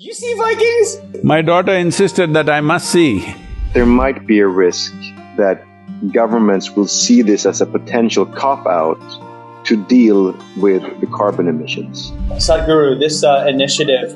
You see Vikings? My daughter insisted that I must see. There might be a risk that governments will see this as a potential cop-out to deal with the carbon emissions. Sadhguru, this initiative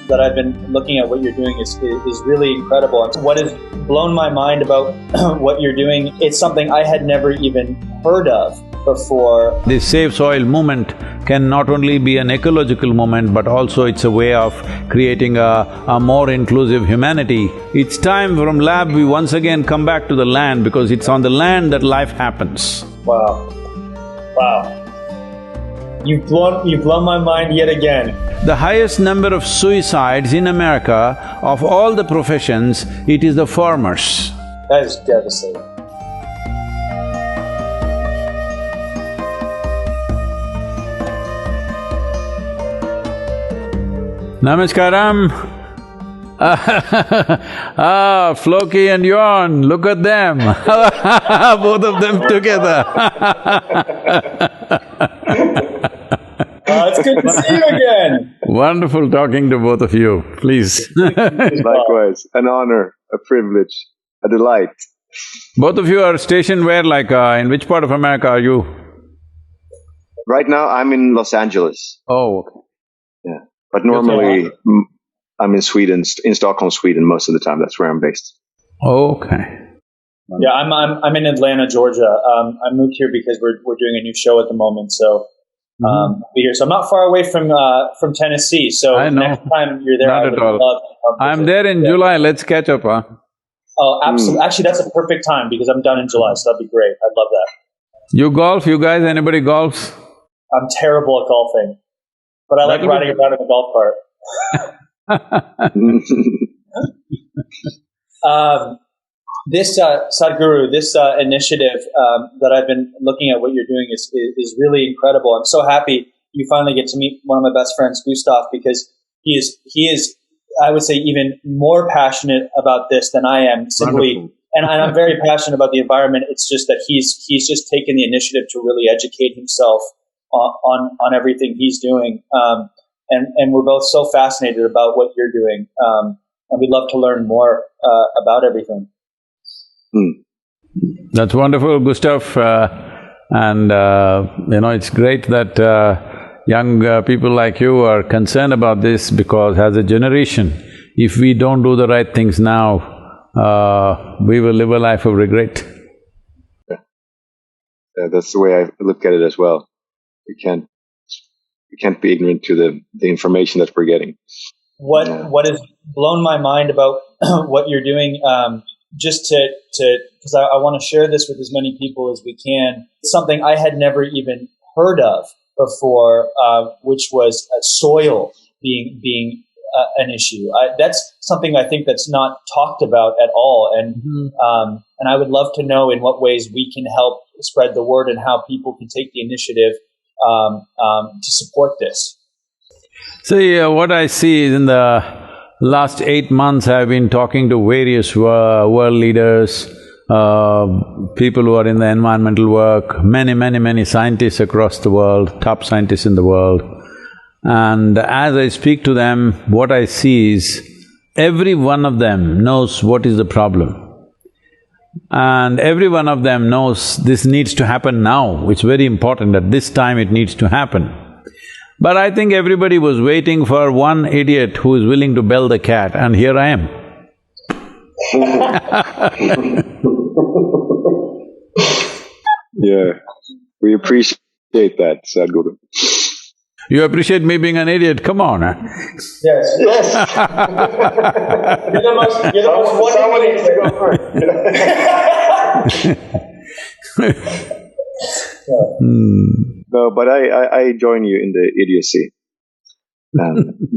that I've been looking at what you're doing is really incredible. What has blown my mind about what you're doing, it's something I had never even heard of before. This Save Soil movement can not only be an ecological movement, but also it's a way of creating a more inclusive humanity. It's time from lab we once again come back to the land, because it's on the land that life happens. Wow. Wow. You've blown my mind yet again. The highest number of suicides in America, of all the professions, it is the farmers. That is devastating. Namaskaram. Floki and Yon, look at them. Both of them together. It's good to see you again. Wonderful talking to both of you, please. Likewise, an honor, a privilege, a delight. Both of you are stationed where, in which part of America are you? Right now, I'm in Los Angeles. Oh, okay. Yeah, but normally I'm in Sweden, in Stockholm, Sweden, most of the time. That's where I'm based. Okay. Yeah, I'm in Atlanta, Georgia. I moved here because we're doing a new show at the moment, so be here. So I'm not far away from Tennessee. So I know. Next time you're there, Not I would at all. love to come I'm visit. there in July, let's catch up, huh? Oh, absolutely. Actually, that's a perfect time because I'm done in July, so that'd be great. I'd love that. You golf, you guys, anybody golfs? I'm terrible at golfing, but I like riding around in a golf cart. This Sadhguru, this initiative that I've been looking at what you're doing is really incredible. I'm so happy you finally get to meet one of my best friends, Gustaf, because he is I would say even more passionate about this than I am. Simply, and I'm very passionate about the environment. It's just that he's just taken the initiative to really educate himself on everything he's doing. And we're both so fascinated about what you're doing, and we'd love to learn more about everything. That's wonderful, Gustaf, and it's great that young people like you are concerned about this, because as a generation, if we don't do the right things now, we will live a life of regret. Yeah, that's the way I look at it as well. We can't be ignorant to the information that we're getting. What has blown my mind about what you're doing, just to because I want to share this with as many people as we can. Something I had never even heard of before, which was soil being an issue. That's something I think that's not talked about at all, and I would love to know in what ways we can help spread the word and how people can take the initiative to support this. See, what I see is in the last 8 months, I've been talking to various world leaders, people who are in the environmental work, many scientists across the world, top scientists in the world. And as I speak to them, what I see is every one of them knows what is the problem. And every one of them knows this needs to happen now. It's very important at this time it needs to happen. But I think everybody was waiting for one idiot who is willing to bell the cat, and here I am. Yeah, we appreciate that, Sadhguru. You appreciate me being an idiot, come on. Yes. You're the most Someone needs to go first. No, but I join you in the idiocy.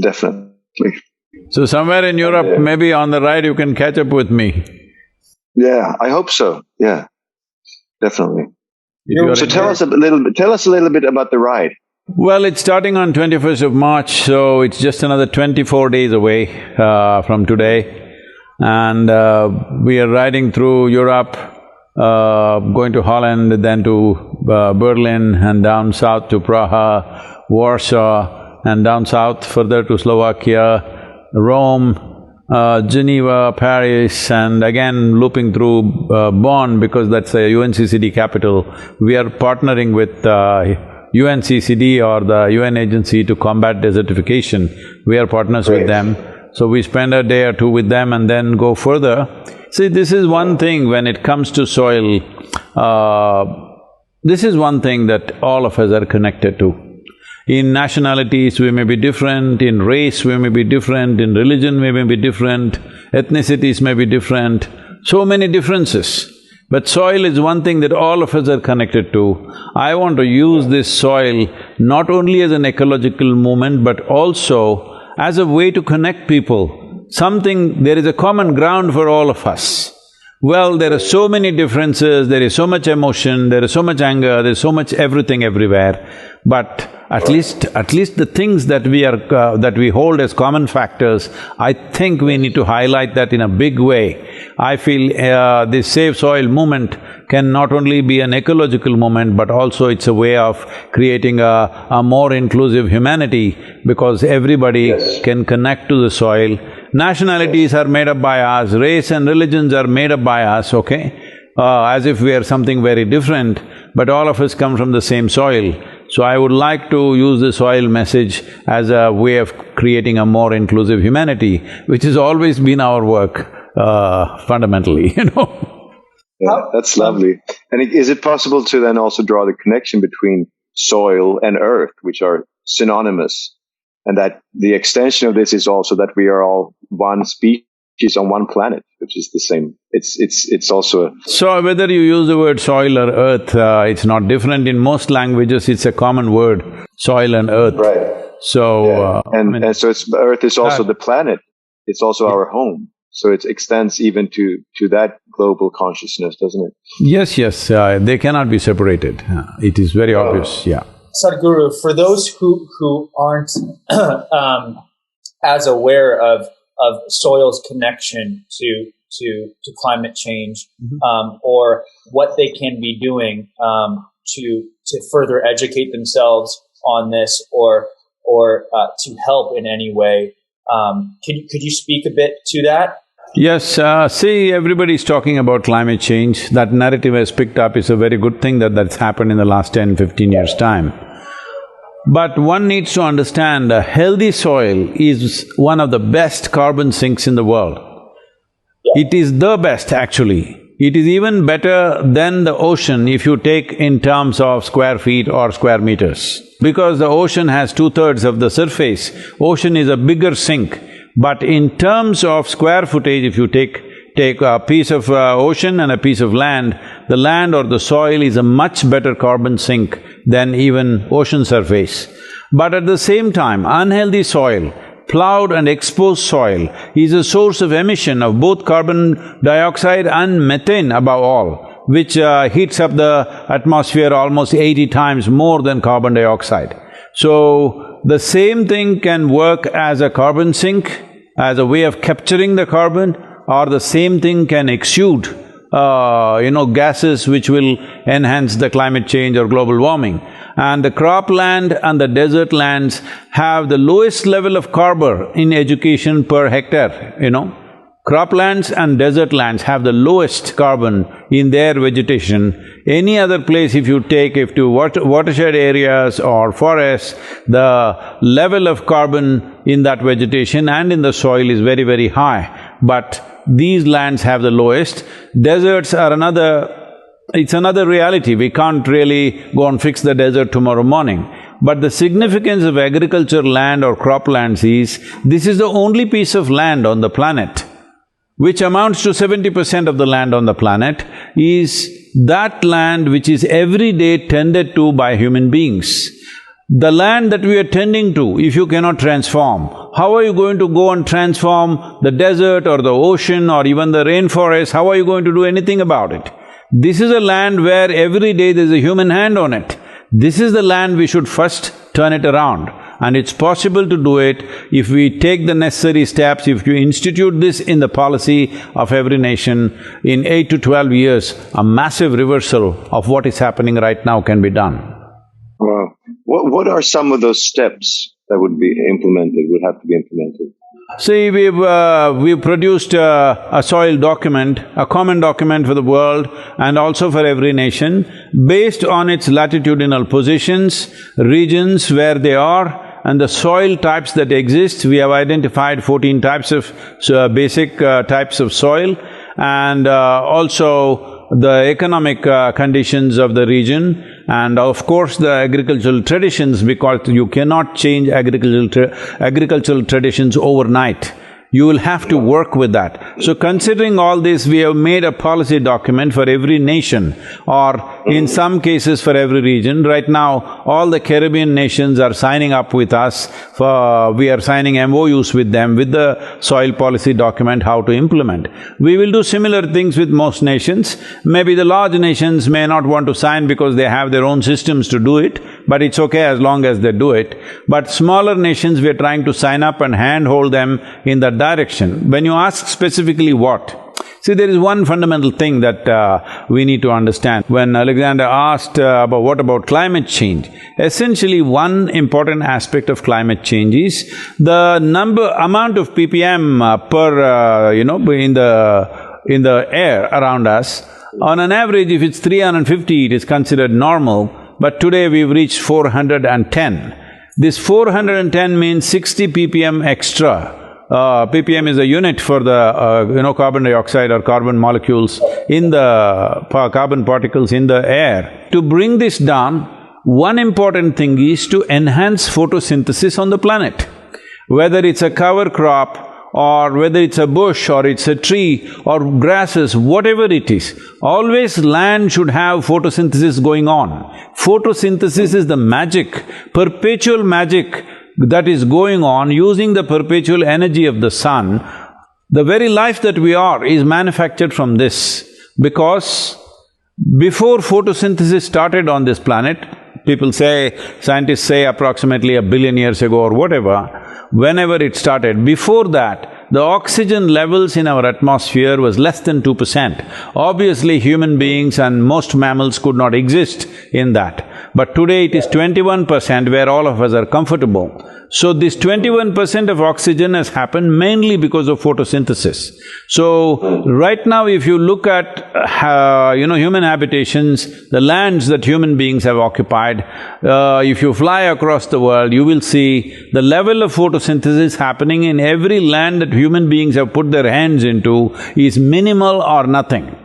Definitely. So somewhere in Europe, maybe on the ride you can catch up with me. Yeah, I hope so. Yeah, definitely. So tell us a little bit about the ride. Well, it's starting on 21st of March, so it's just another 24 days away from today. And we are riding through Europe, going to Holland, then to Berlin, and down south to Praha, Warsaw, and down south further to Slovakia, Rome, Geneva, Paris, and again looping through Bonn because that's a UNCCD capital. We are partnering with UNCCD or the UN agency to combat desertification. We are partners with them. So we spend a day or two with them and then go further. See, this is one thing when it comes to soil, this is one thing that all of us are connected to. In nationalities we may be different, in race we may be different, in religion we may be different, ethnicities may be different, so many differences. But soil is one thing that all of us are connected to. I want to use this soil not only as an ecological movement but also as a way to connect people. There is a common ground for all of us. Well, there are so many differences, there is so much emotion, there is so much anger, there is so much everything everywhere, but at least the things that we hold as common factors, I think we need to highlight that in a big way. I feel this Save Soil movement can not only be an ecological movement, but also it's a way of creating a more inclusive humanity because everybody can connect to the soil. Nationalities are made up by us, race and religions are made up by us, okay? As if we are something very different, but all of us come from the same soil. So I would like to use the soil message as a way of creating a more inclusive humanity, which has always been our work, fundamentally, you know. Yeah, that's lovely. And is it possible to then also draw the connection between soil and earth, which are synonymous? And that the extension of this is also that we are all one species on one planet, which is the same. It's also… So whether you use the word soil or earth, it's not different. In most languages, it's a common word, soil and earth. Right. So… and so earth is also the planet. It's also our home. So it extends even to that global consciousness, doesn't it? Yes, they cannot be separated. It is very obvious, yeah. Sadhguru, for those who aren't as aware of soil's connection to climate change, or what they can be doing to further educate themselves on this, or to help in any way, could you speak a bit to that? Yes, see, everybody's talking about climate change. That narrative has picked up. It's a very good thing that's happened in the last 10-15 years' time. But one needs to understand a healthy soil is one of the best carbon sinks in the world. It is the best, actually. It is even better than the ocean if you take in terms of square feet or square meters. Because the ocean has 2/3 of the surface, ocean is a bigger sink. But in terms of square footage, if you take a piece of ocean and a piece of land, the land or the soil is a much better carbon sink than even ocean surface. But at the same time, unhealthy soil, plowed and exposed soil, is a source of emission of both carbon dioxide and methane above all, which heats up the atmosphere almost 80 times more than carbon dioxide. So, the same thing can work as a carbon sink, as a way of capturing the carbon, or the same thing can exude, gases which will enhance the climate change or global warming. And the cropland and the desert lands have the lowest level of carbon in education per hectare, Croplands and desert lands have the lowest carbon in their vegetation. Any other place if you to watershed areas or forests, the level of carbon in that vegetation and in the soil is very, very high. But these lands have the lowest. Deserts are it's another reality. We can't really go and fix the desert tomorrow morning. But the significance of agriculture land or croplands is, this is the only piece of land on the planet which amounts to 70% of the land on the planet, is that land which is every day tended to by human beings. The land that we are tending to, if you cannot transform, how are you going to go and transform the desert or the ocean or even the rainforest? How are you going to do anything about it? This is a land where every day there's a human hand on it. This is the land we should first turn it around. And it's possible to do it if we take the necessary steps, if you institute this in the policy of every nation. In 8 to 12 years, a massive reversal of what is happening right now can be done. Wow. What are some of those steps that would have to be implemented? See, we've produced a soil document, a common document for the world and also for every nation, based on its latitudinal positions, regions where they are, and the soil types that exist. We have identified 14 types of basic types of soil, and also the economic conditions of the region, and of course the agricultural traditions, because you cannot change agricultural traditions overnight. You will have to work with that. So considering all this, we have made a policy document for every nation, or in some cases for every region. Right now, all the Caribbean nations are signing up with us we are signing MOUs with them with the soil policy document, how to implement. We will do similar things with most nations. Maybe the large nations may not want to sign because they have their own systems to do it, but it's okay as long as they do it. But smaller nations, we are trying to sign up and handhold them in that direction. When you ask specifically what, see, there is one fundamental thing that we need to understand. When Alexander asked about what about climate change, essentially one important aspect of climate change is the amount of ppm per in the air around us. On an average, if it's 350, it is considered normal, but today we've reached 410. This 410 means 60 ppm extra. ppm is a unit for the carbon dioxide or carbon molecules in the carbon particles in the air. To bring this down, one important thing is to enhance photosynthesis on the planet. Whether it's a cover crop, or whether it's a bush, or it's a tree, or grasses, whatever it is, always land should have photosynthesis going on. Photosynthesis is the magic, perpetual magic that is going on using the perpetual energy of the sun. The very life that we are is manufactured from this, because before photosynthesis started on this planet, scientists say approximately 1 billion years ago or whatever, whenever it started, before that, the oxygen levels in our atmosphere was less than 2%. Obviously, human beings and most mammals could not exist in that. But today it is 21%, where all of us are comfortable. So this 21% of oxygen has happened mainly because of photosynthesis. So, right now if you look at, human habitations, the lands that human beings have occupied, if you fly across the world, you will see the level of photosynthesis happening in every land that human beings have put their hands into is minimal or nothing,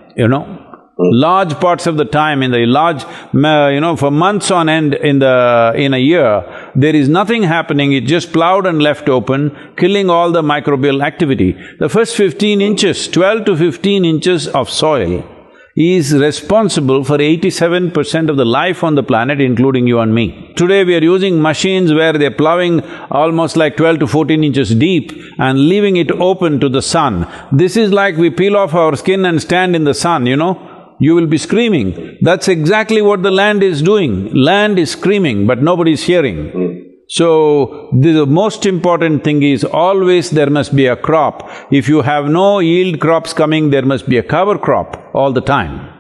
Large parts of the time in the for months on end in a year, there is nothing happening, it's just plowed and left open, killing all the microbial activity. The first 15 inches, 12 to 15 inches of soil is responsible for 87% of the life on the planet, including you and me. Today we are using machines where they're plowing almost like 12 to 14 inches deep and leaving it open to the sun. This is like we peel off our skin and stand in the sun, you will be screaming. That's exactly what the land is doing. Land is screaming, but nobody is hearing. So, the most important thing is always there must be a crop. If you have no yield crops coming, there must be a cover crop all the time.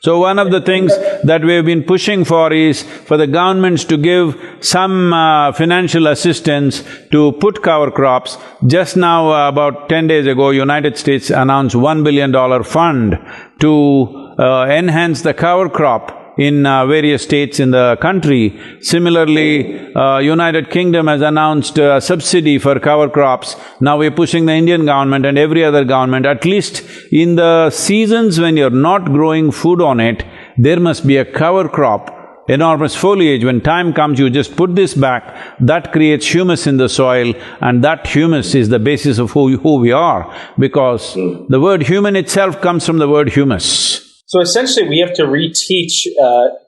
So one of the things that we have been pushing for is for the governments to give some financial assistance to put cover crops. Just now, about 10 days ago, United States announced $1 billion fund to enhance the cover crop in various states in the country. Similarly, United Kingdom has announced a subsidy for cover crops. Now we're pushing the Indian government and every other government, at least in the seasons when you're not growing food on it, there must be a cover crop, enormous foliage. When time comes, you just put this back, that creates humus in the soil, and that humus is the basis of who we are, because the word human itself comes from the word humus. So essentially, we have to reteach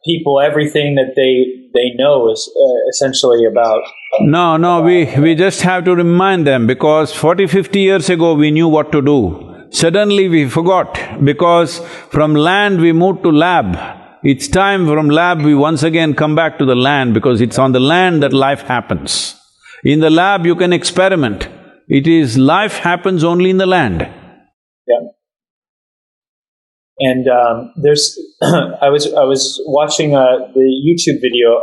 people everything that they know is essentially about… No, we just have to remind them, because 40, 50 years ago we knew what to do. Suddenly we forgot, because from land we moved to lab. It's time from lab we once again come back to the land, because it's on the land that life happens. In the lab you can experiment. Life happens only in the land. Yeah. And there's, I was watching the YouTube video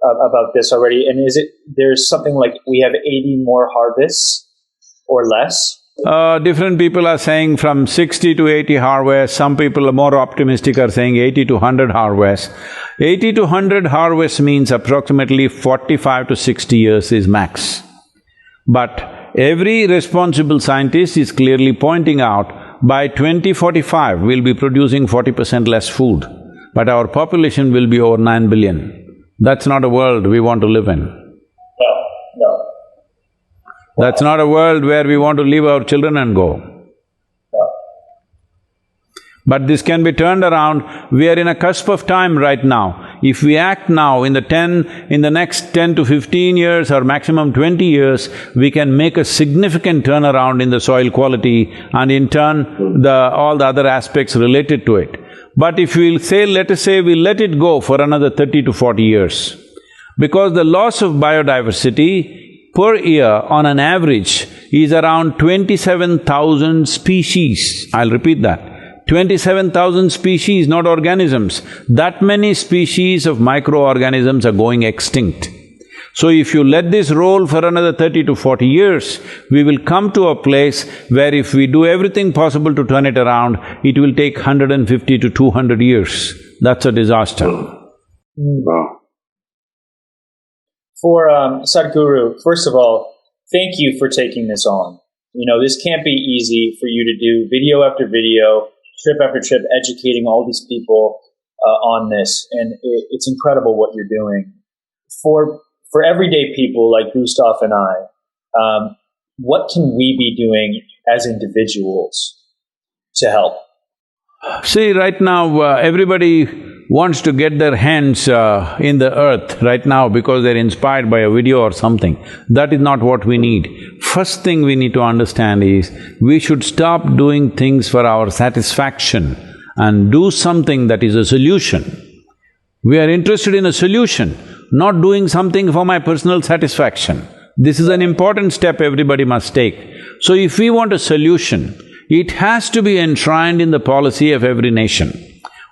about this already, and there's something like we have 80 more harvests or less? Different people are saying from 60 to 80 harvests, some people are more optimistic are saying 80 to 100 harvests. 80 to 100 harvests means approximately 45 to 60 years is max. But every responsible scientist is clearly pointing out by 2045 we'll be producing 40% less food, but our population will be over 9 billion. That's not a world we want to live in. No. That's not a world where we want to leave our children and go. No. But this can be turned around. We are in a cusp of time right now. If we act now, in the next 10 to 15 years or maximum 20 years, we can make a significant turnaround in the soil quality and in turn, all the other aspects related to it. But if we'll say, let us say we let it go for another 30 to 40 years, because the loss of biodiversity per year on an average is around 27,000 species. I'll repeat that. 27,000 species, not organisms. That many species of microorganisms are going extinct. So if you let this roll for another 30 to 40 years, we will come to a place where if we do everything possible to turn it around, it will take 150 to 200 years. That's a disaster. Wow. For Sadhguru, first of all, thank you for taking this on. You know, this can't be easy for you to do video after video, trip after trip, educating all these people on this, and it's incredible what you're doing. For everyday people like Gustaf and I, what can we be doing as individuals to help? See, right now, everybody wants to get their hands in the earth right now because they're inspired by a video or something. That is not what we need. First thing we need to understand is, we should stop doing things for our satisfaction and do something that is a solution. We are interested in a solution, not doing something for my personal satisfaction. This is an important step everybody must take. So if we want a solution, it has to be enshrined in the policy of every nation.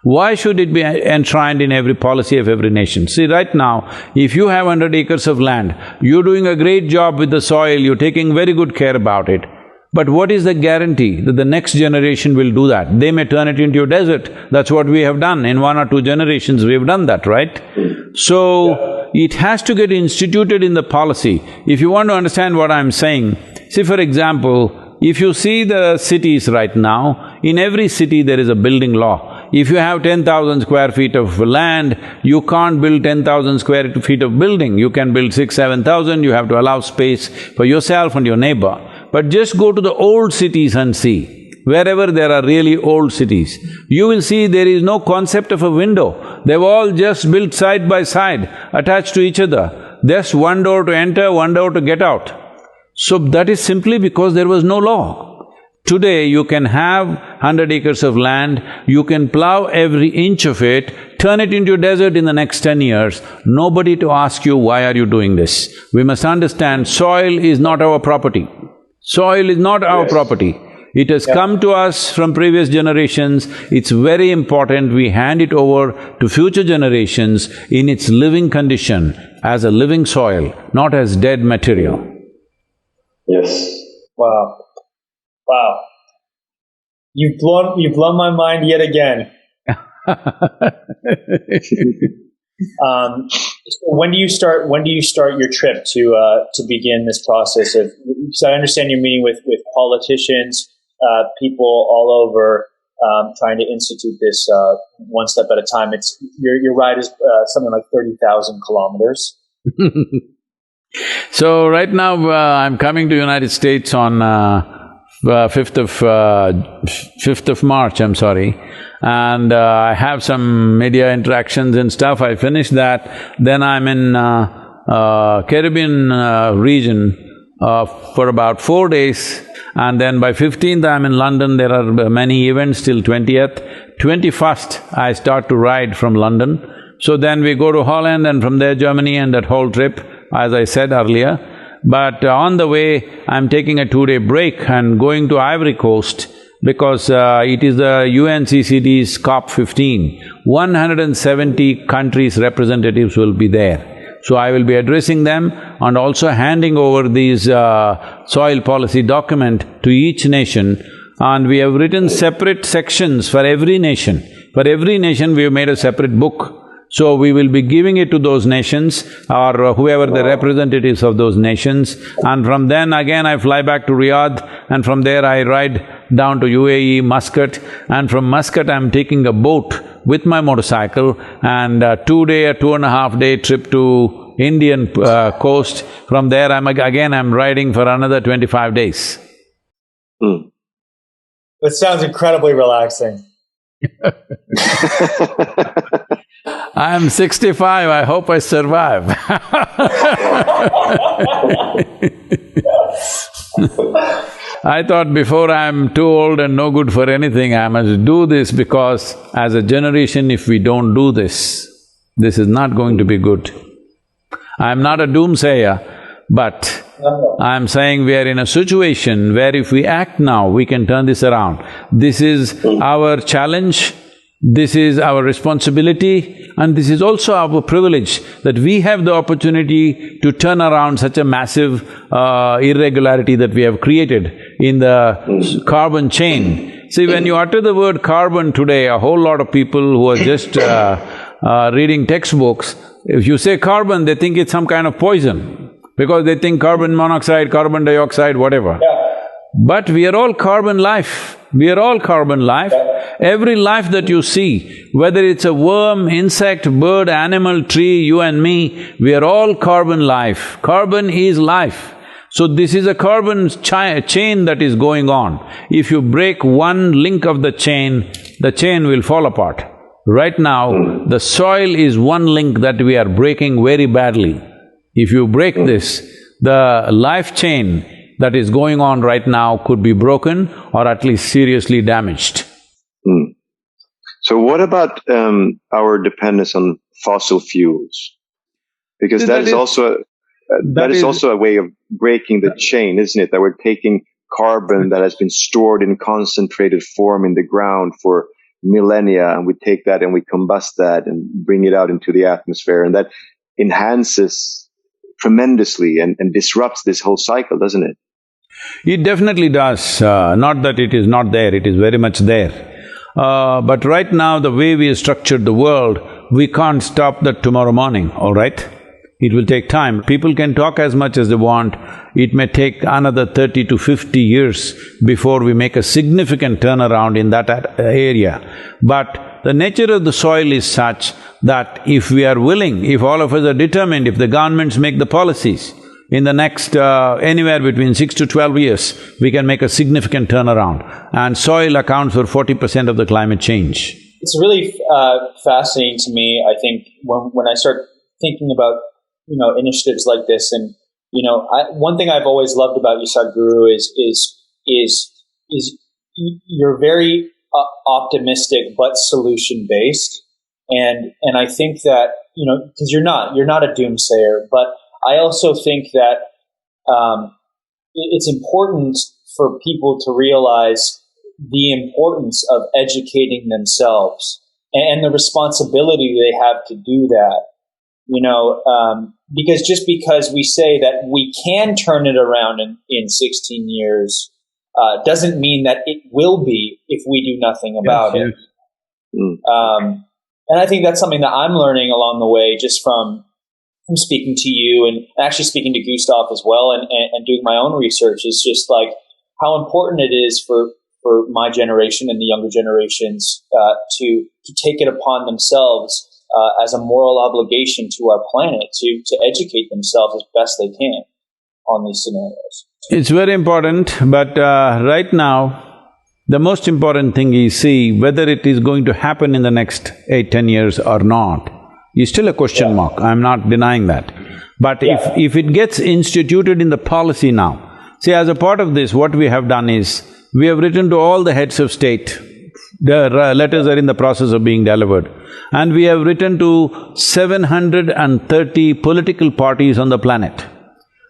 Why should it be enshrined in every policy of every nation? See, right now, if you have 100 acres of land, you're doing a great job with the soil, you're taking very good care about it. But what is the guarantee that the next generation will do that? They may turn it into a desert. That's what we have done. In 1 or 2 generations, we've done that, right? So, it has to get instituted in the policy. If you want to understand what I'm saying, see, for example, if you see the cities right now, in every city there is a building law. If you have 10,000 square feet of land, you can't build 10,000 square feet of building. You can build 6,000–7,000, you have to allow space for yourself and your neighbor. But just go to the old cities and see. Wherever there are really old cities, you will see there is no concept of a window. They've all just built side by side, attached to each other. Just one door to enter, one door to get out. So that is simply because there was no law. Today you can have 100 acres of land, you can plow every inch of it, turn it into a desert in the next 10 years, nobody to ask you, why are you doing this? We must understand, soil is not our property. Soil is not our property. It has come to us from previous generations. It's very important we hand it over to future generations in its living condition, as a living soil, not as dead material. Yes. Wow. Wow. You've blown my mind yet again. So when do you start your trip to begin this process of, so I understand you're meeting with politicians, people all over, trying to institute this one step at a time. It's your ride is something like 30,000 kilometers. So right now I'm coming to United States on 5th of March, I'm sorry, and I have some media interactions and stuff. I finished that, then I'm in Caribbean region for about 4 days, and then by 15th I'm in London. There are many events till 20th. 21st I start to ride from London. So then we go to Holland and from there Germany, and that whole trip, as I said earlier. But on the way, I'm taking a 2-day break and going to Ivory Coast, because it is the UNCCD's COP15. 170 countries' representatives will be there. So I will be addressing them and also handing over these soil policy document to each nation, and we have written separate sections for every nation. For every nation we have made a separate book. So we will be giving it to those nations or whoever the representatives of those nations, and from then again I fly back to Riyadh, and from there I ride down to UAE, Muscat, and from Muscat I'm taking a boat with my motorcycle, and a 2.5 day trip to Indian coast. From there I'm riding for another 25 days. That sounds incredibly relaxing. I'm 65, I hope I survive. I thought before I'm too old and no good for anything, I must do this, because as a generation, if we don't do this, this is not going to be good. I'm not a doomsayer, but I'm saying we are in a situation where if we act now, we can turn this around. This is our challenge, this is our responsibility, and this is also our privilege, that we have the opportunity to turn around such a massive irregularity that we have created in the carbon chain. See, when you utter the word carbon today, a whole lot of people who are just reading textbooks, if you say carbon, they think it's some kind of poison, because they think carbon monoxide, carbon dioxide, whatever. But we are all carbon life, we are all carbon life. Every life that you see, whether it's a worm, insect, bird, animal, tree, you and me, we are all carbon life. Carbon is life. So this is a carbon chain that is going on. If you break one link of the chain will fall apart. Right now, the soil is one link that we are breaking very badly. If you break this, the life chain that is going on right now could be broken or at least seriously damaged. So what about our dependence on fossil fuels? Because that is also a way of breaking the chain, isn't it? That we're taking carbon that has been stored in concentrated form in the ground for millennia, and we take that and we combust that and bring it out into the atmosphere, and that enhances tremendously and disrupts this whole cycle, doesn't it? It definitely does. Not that it is not there, it is very much there. But right now, the way we have structured the world, we can't stop that tomorrow morning, all right? It will take time. People can talk as much as they want. It may take another 30 to 50 years before we make a significant turnaround in that area. But the nature of the soil is such that if we are willing, if all of us are determined, if the governments make the policies, in the next anywhere between 6 to 12 years, we can make a significant turnaround. And soil accounts for 40% of the climate change. It's really fascinating to me, I think, when I start thinking about, initiatives like this. And, one thing I've always loved about you, Sadhguru, is you're very optimistic but solution-based. And I think that, because you're not a doomsayer, but I also think that it's important for people to realize the importance of educating themselves and the responsibility they have to do that. Because just because we say that we can turn it around in 16 years doesn't mean that it will be if we do nothing about it. And I think that's something that I'm learning along the way, just from speaking to you and actually speaking to Gustaf as well, and doing my own research, is just like how important it is for my generation and the younger generations to take it upon themselves as a moral obligation to our planet to educate themselves as best they can on these scenarios. It's very important, but right now, the most important thing is, see, whether it is going to happen in the next 8–10 years or not is still a question mark. I'm not denying that. But if it gets instituted in the policy now, see, as a part of this, what we have done is, we have written to all the heads of state, the letters are in the process of being delivered, and we have written to 730 political parties on the planet.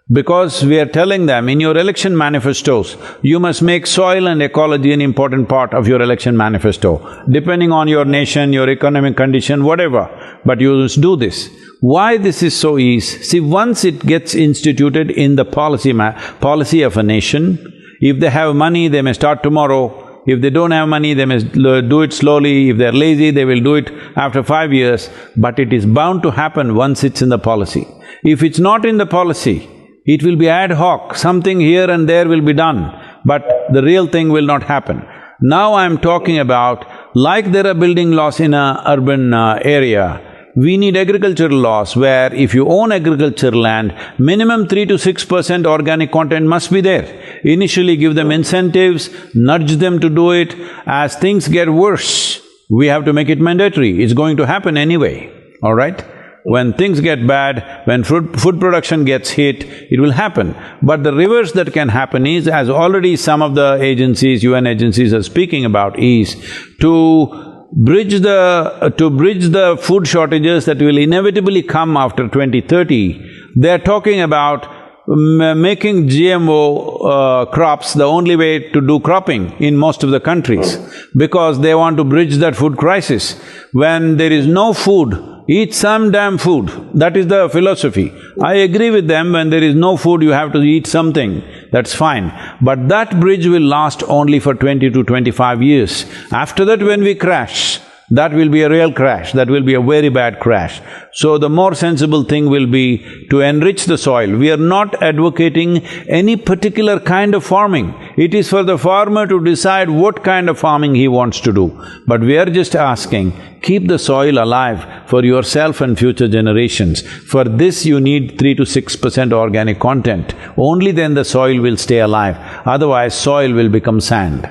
Because we are telling them, in your election manifestos, you must make soil and ecology an important part of your election manifesto, depending on your nation, your economic condition, whatever, but you must do this. Why this is so easy? See, once it gets instituted in the policy of a nation, if they have money, they may start tomorrow. If they don't have money, they must do it slowly. If they're lazy, they will do it after 5 years. But it is bound to happen once it's in the policy. If it's not in the policy, it will be ad hoc, something here and there will be done, but the real thing will not happen. Now I'm talking about, like there are building laws in a urban area, we need agricultural laws where if you own agricultural land, minimum 3 to 6% organic content must be there. Initially give them incentives, nudge them to do it. As things get worse, we have to make it mandatory. It's going to happen anyway, all right? When things get bad, when food production gets hit, it will happen. But the reverse that can happen is, as already some of the agencies, UN agencies are speaking about, is to bridge the food shortages that will inevitably come after 2030. They're talking about making GMO crops the only way to do cropping in most of the countries, because they want to bridge that food crisis. When there is no food, eat some damn food. That is the philosophy. I agree with them, when there is no food, you have to eat something, that's fine. But that bridge will last only for 20 to 25 years. After that, when we crash, that will be a real crash, that will be a very bad crash. So the more sensible thing will be to enrich the soil. We are not advocating any particular kind of farming. It is for the farmer to decide what kind of farming he wants to do. But we are just asking, keep the soil alive for yourself and future generations. For this you need 3 to 6% organic content. Only then the soil will stay alive, otherwise soil will become sand.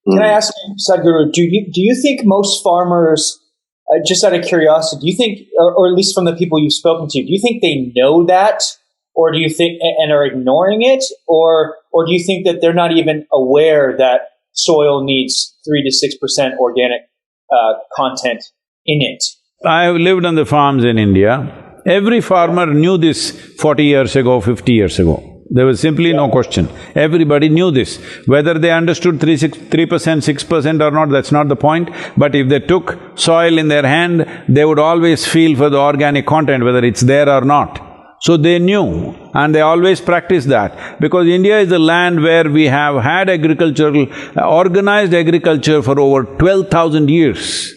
Can I ask you, Sadhguru, do you think most farmers, just out of curiosity, do you think, or at least from the people you've spoken to, do you think they know that, or do you think, and are ignoring it, or do you think that they're not even aware that soil needs 3 to 6% organic content in it? I have lived on the farms in India. Every farmer knew this 40 years ago, 50 years ago. There was simply no question. Everybody knew this. Whether they understood 3%, 6% or not, that's not the point. But if they took soil in their hand, they would always feel for the organic content, whether it's there or not. So they knew, and they always practiced that. Because India is a land where we have had organized agriculture for over 12,000 years.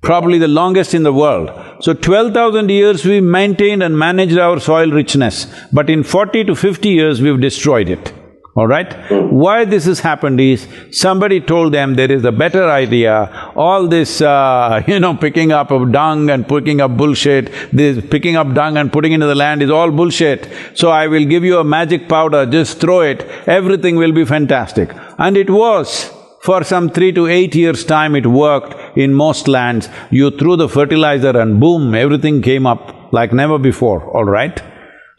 Probably the longest in the world. So 12,000 years we maintained and managed our soil richness, but in 40 to 50 years we've destroyed it, all right? Why this has happened is, somebody told them there is a better idea, all this, picking up of dung and picking up bullshit, this picking up dung and putting into the land is all bullshit. So I will give you a magic powder, just throw it, everything will be fantastic. And it was. For some 3 to 8 years' time it worked in most lands. You threw the fertilizer and boom, everything came up like never before, all right?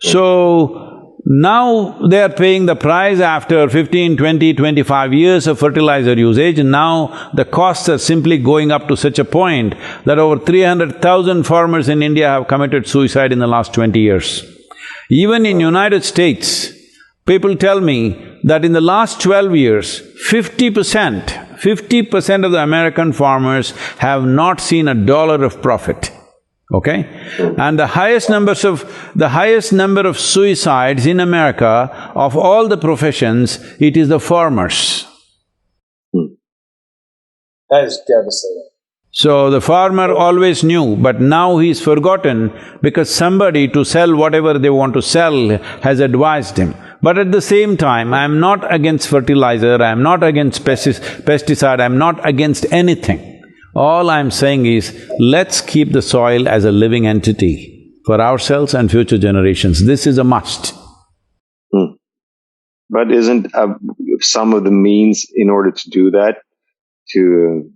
So, now they are paying the price after 15, 20, 25 years of fertilizer usage, and now the costs are simply going up to such a point that over 300,000 farmers in India have committed suicide in the last 20 years. Even in United States, people tell me that in the last 12 years, 50% of the American farmers have not seen $1 of profit, okay? And the highest number of suicides in America, of all the professions, it is the farmers. That is devastating. So the farmer always knew, but now he's forgotten because somebody to sell whatever they want to sell has advised him. But at the same time, I'm not against fertilizer, I'm not against pesticide, I'm not against anything. All I'm saying is, let's keep the soil as a living entity for ourselves and future generations. This is a must. But isn't some of the means in order to do that, to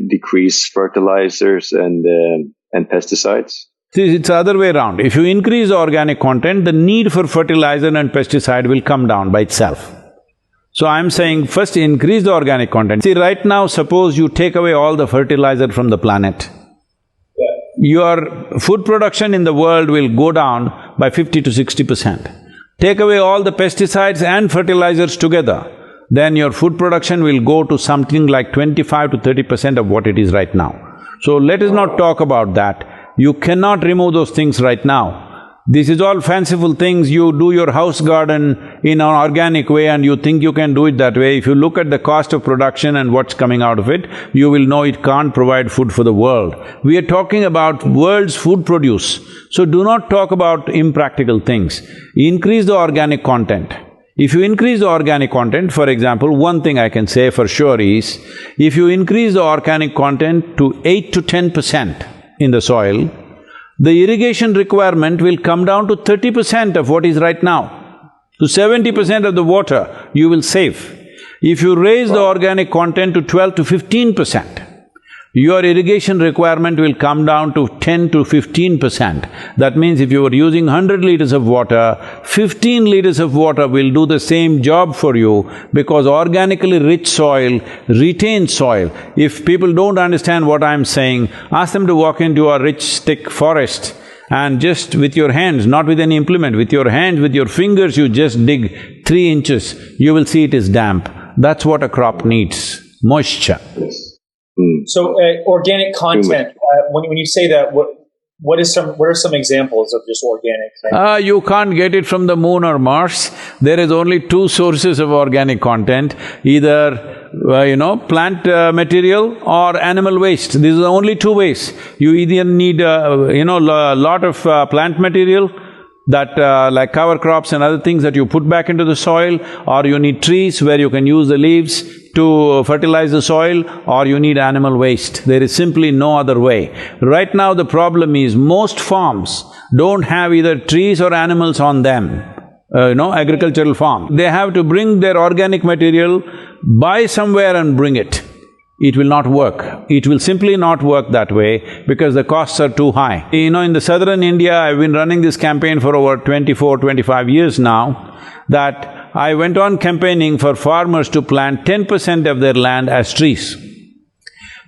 decrease fertilizers and pesticides? It's the other way around. If you increase organic content, the need for fertilizer and pesticide will come down by itself. So I'm saying first increase the organic content. See, right now, suppose you take away all the fertilizer from the planet. your food production in the world will go down by 50 to 60%. Take away all the pesticides and fertilizers together, then your food production will go to something like 25 to 30% of what it is right now. So let us not talk about that. You cannot remove those things right now. This is all fanciful things. You do your house garden in an organic way and you think you can do it that way. If you look at the cost of production and what's coming out of it, you will know it can't provide food for the world. We are talking about world's food produce. So do not talk about impractical things. Increase the organic content. If you increase the organic content, for example, one thing I can say for sure is, if you increase the organic content to 8 to 10% in the soil, the irrigation requirement will come down to 30% of what is right now. To 70% of the water you will save. If you raise the organic content to 12 to 15%, your irrigation requirement will come down to 10 to 15%. That means if you were using 100 liters of water, 15 liters of water will do the same job for you, because organically rich soil retains soil. If people don't understand what I'm saying, ask them to walk into a rich thick forest and just with your hands, not with any implement, with your hands, with your fingers, you just dig 3 inches, you will see it is damp. That's what a crop needs, moisture. So, organic content, when you say that, what are some examples of just organic? You can't get it from the moon or Mars. There is only 2 sources of organic content, either, plant material or animal waste. These are the only 2 ways. You either need, a lot of plant material, that like cover crops and other things that you put back into the soil, or you need trees where you can use the leaves to fertilize the soil, or you need animal waste. There is simply no other way. Right now the problem is most farms don't have either trees or animals on them, agricultural farm. They have to bring their organic material, buy somewhere and bring it. It will not work. It will simply not work that way because the costs are too high. In the southern India, I've been running this campaign for over 24, 25 years now, that I went on campaigning for farmers to plant 10% of their land as trees.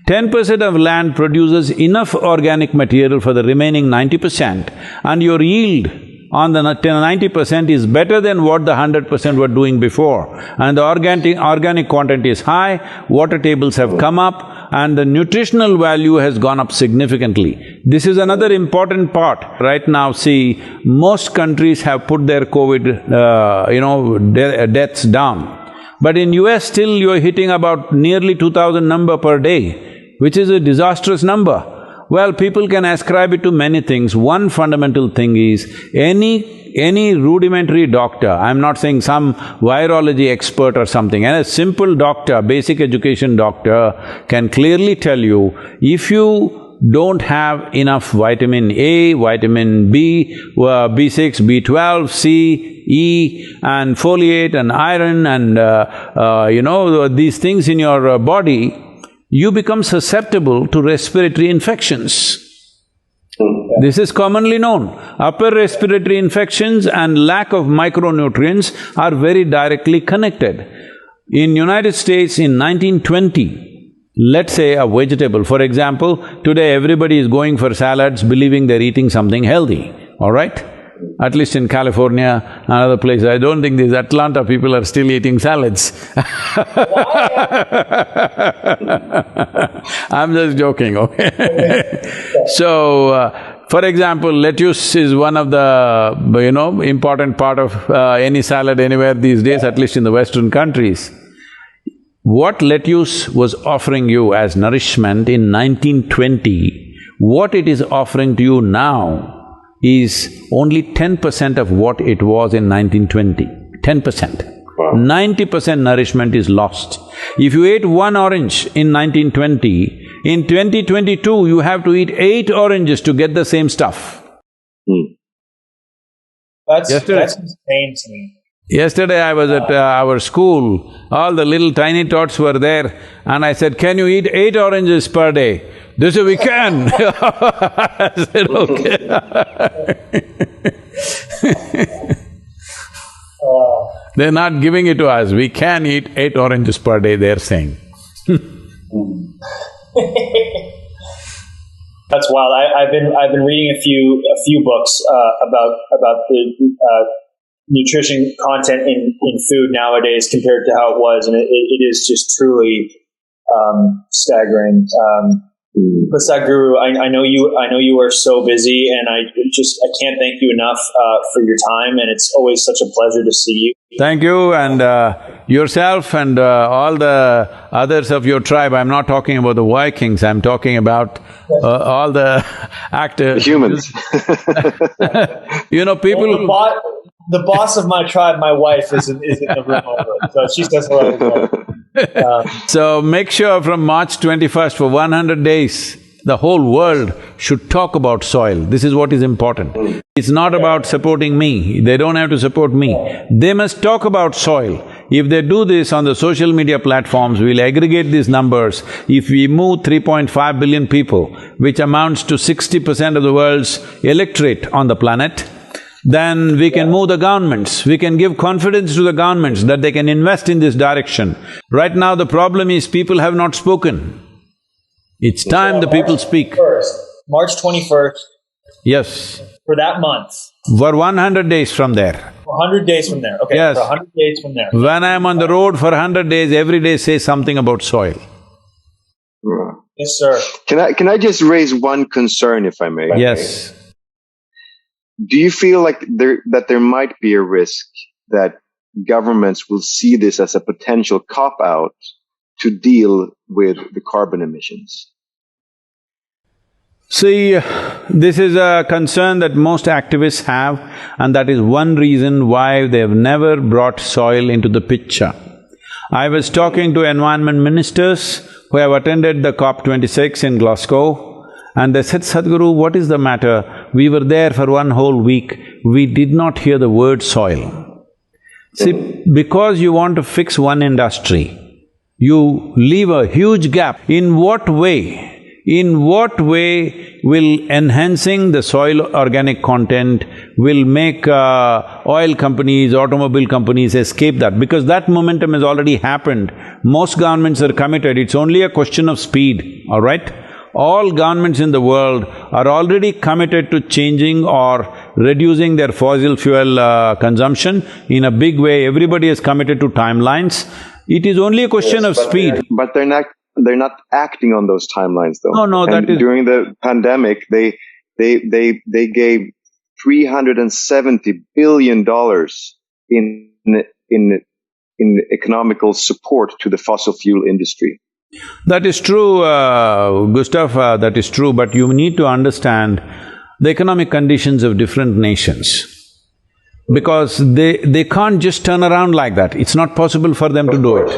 10% of land produces enough organic material for the remaining 90%, and your yield on the 90% is better than what the 100% were doing before. And the organic content is high, water tables have come up, and the nutritional value has gone up significantly. This is another important part. Right now, see, most countries have put their COVID, deaths down. But in US still you're hitting about nearly 2,000 number per day, which is a disastrous number. Well, people can ascribe it to many things. One fundamental thing is, any rudimentary doctor, I'm not saying some virology expert or something, and a simple doctor, basic education doctor can clearly tell you, if you don't have enough vitamin A, vitamin B, B6, B12, C, E, and folate and iron and these things in your body, you become susceptible to respiratory infections. This is commonly known. Upper respiratory infections and lack of micronutrients are very directly connected. In United States in 1920, let's say a vegetable, for example, today everybody is going for salads believing they're eating something healthy, all right? At least in California and other places. I don't think these Atlanta people are still eating salads. I'm just joking, okay? So, for example, lettuce is one of the, important part of any salad anywhere these days, at least in the Western countries. What lettuce was offering you as nourishment in 1920, what it is offering to you now is only 10% of what it was in 1920, 10%. Wow. 90% nourishment is lost. If you ate 1 orange in 1920, in 2022 you have to eat 8 oranges to get the same stuff. That's insane to me. Yesterday I was at our school, all the little tiny tots were there, and I said, "Can you eat 8 oranges per day?" They said, "We can." I said, "Okay." They're not giving it to us, we can eat 8 oranges per day, they're saying. That's wild. I've been reading a few books about the nutrition content in food nowadays compared to how it was, and it is just truly staggering. But Sadhguru, I know you are so busy, and I can't thank you enough for your time, and it's always such a pleasure to see you. Thank you, and yourself and all the others of your tribe. I'm not talking about the Vikings, I'm talking about all the actors. The humans. You know, people… Well, the boss of my tribe, my wife, is in the room over, so she says hello as well. So make sure from March 21st for 100 days, the whole world should talk about soil. This is what is important. It's not about supporting me, they don't have to support me. They must talk about soil. If they do this on the social media platforms, we'll aggregate these numbers. If we move 3.5 billion people, which amounts to 60% of the world's electorate on the planet, then we can move the governments, we can give confidence to the governments that they can invest in this direction. Right now the problem is people have not spoken. It's time the people speak. March 21st. Yes. For that month. For 100 days from there. 100 days from there, okay. Yes. For 100 days from there. When I'm on the road for 100 days, every day say something about soil. Yes, sir. Can I just raise one concern, if I may? Yes. Do you feel like there might be a risk that governments will see this as a potential cop-out to deal with the carbon emissions? See, this is a concern that most activists have, and that is one reason why they've never brought soil into the picture. I was talking to environment ministers who have attended the COP26 in Glasgow, and they said, Sadhguru, what is the matter? We were there for one whole week, we did not hear the word soil. See, because you want to fix one industry, you leave a huge gap. In what way will enhancing the soil organic content will make oil companies, automobile companies escape that? Because that momentum has already happened. Most governments are committed, it's only a question of speed, all right? All governments in the world are already committed to changing or reducing their fossil fuel consumption in a big way. Everybody is committed to timelines. It is only a question of speed. But they're not acting on those timelines, though. No, and during the pandemic, they gave $370 billion in economical support to the fossil fuel industry. That is true, Gustaf, that is true, but you need to understand the economic conditions of different nations. Because they can't just turn around like that, it's not possible for them to do it.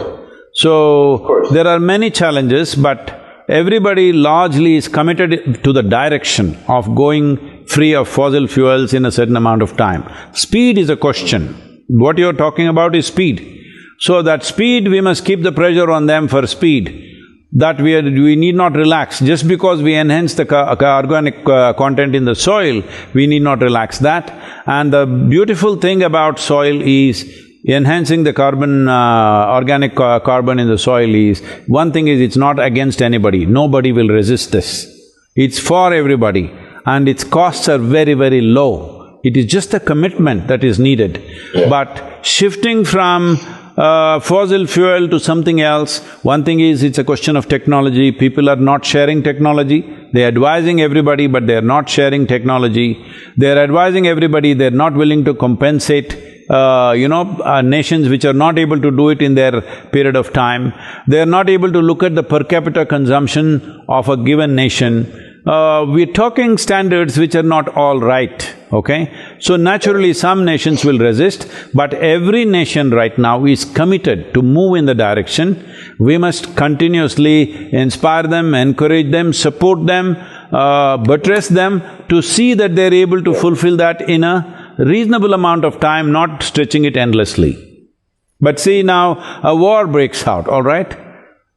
So, there are many challenges, but everybody largely is committed to the direction of going free of fossil fuels in a certain amount of time. Speed is a question. What you're talking about is speed. So that speed, we must keep the pressure on them for speed, that we need not relax. Just because we enhance the organic content in the soil, we need not relax that. And the beautiful thing about soil is enhancing the carbon, organic carbon in the soil is, one thing is it's not against anybody, nobody will resist this. It's for everybody, and its costs are very, very low. It is just a commitment that is needed. Yeah. But shifting from fossil fuel to something else, one thing is it's a question of technology. People are not sharing technology. They're advising everybody, but they're not sharing technology. They're advising everybody, they're not willing to compensate nations which are not able to do it in their period of time. They're not able to look at the per capita consumption of a given nation. We're talking standards which are not all right, okay? So naturally some nations will resist, but every nation right now is committed to move in the direction. We must continuously inspire them, encourage them, support them, buttress them to see that they're able to fulfill that in a reasonable amount of time, not stretching it endlessly. But see now, a war breaks out, all right?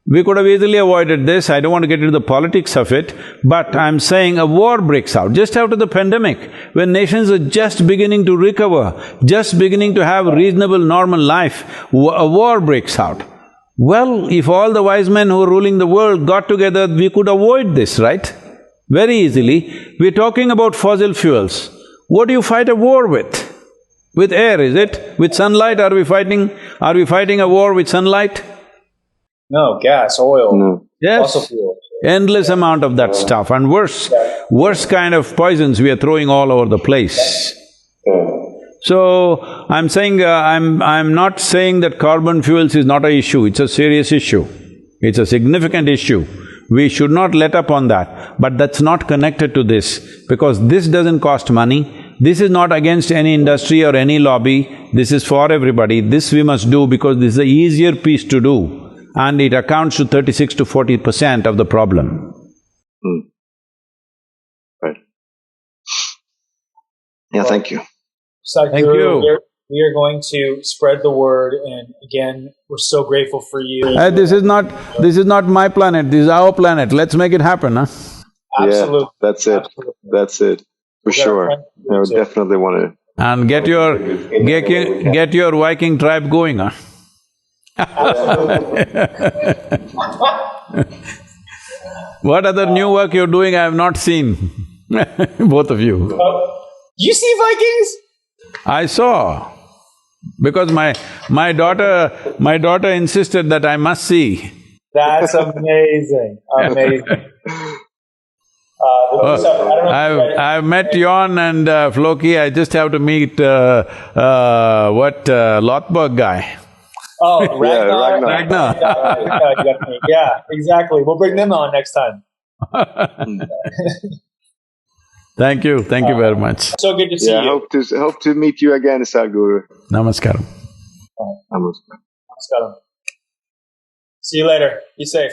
We could have easily avoided this, I don't want to get into the politics of it, but I'm saying a war breaks out just after the pandemic, when nations are just beginning to recover, just beginning to have a reasonable, normal life, a war breaks out. Well, if all the wise men who are ruling the world got together, we could avoid this, right? very easily. We're talking about fossil fuels. What do you fight a war with? With air, is it? With sunlight, are we fighting a war with sunlight? No, gas, oil, No. fossil Yes, fuel. endless amount of that stuff, and worse kind of poisons we are throwing all over the place. So, I'm saying… I'm not saying that carbon fuels is not an issue, it's a serious issue. It's a significant issue. We should not let up on that, but that's not connected to this, because this doesn't cost money. This is not against any industry or any lobby, this is for everybody. This we must do because this is the easier piece to do, and it accounts to 36 to 40% of the problem. Right. Yeah, thank you. Sadhguru, Thank you. we are going to spread the word, and again, we're so grateful for you. This is not my planet, this is our planet, let's make it happen, huh? Absolutely. Yeah, that's it. Absolutely. That's it. For sure. I would definitely want to… And get your… get your Viking tribe going, huh? What other new work you're doing I have not seen, both of you. You see Vikings? I saw, because my daughter insisted that I must see. That's amazing, amazing. I don't know if you read it. I've met Jon and Floki, I just have to meet… Lothberg guy. Oh, Ragnar. Ragnar. Yeah, exactly. We'll bring them on next time. Thank you very much. So good to see Yeah, you. hope to meet you again, Sadhguru. Namaskaram. Namaskar. Namaskaram. See you later. Be safe.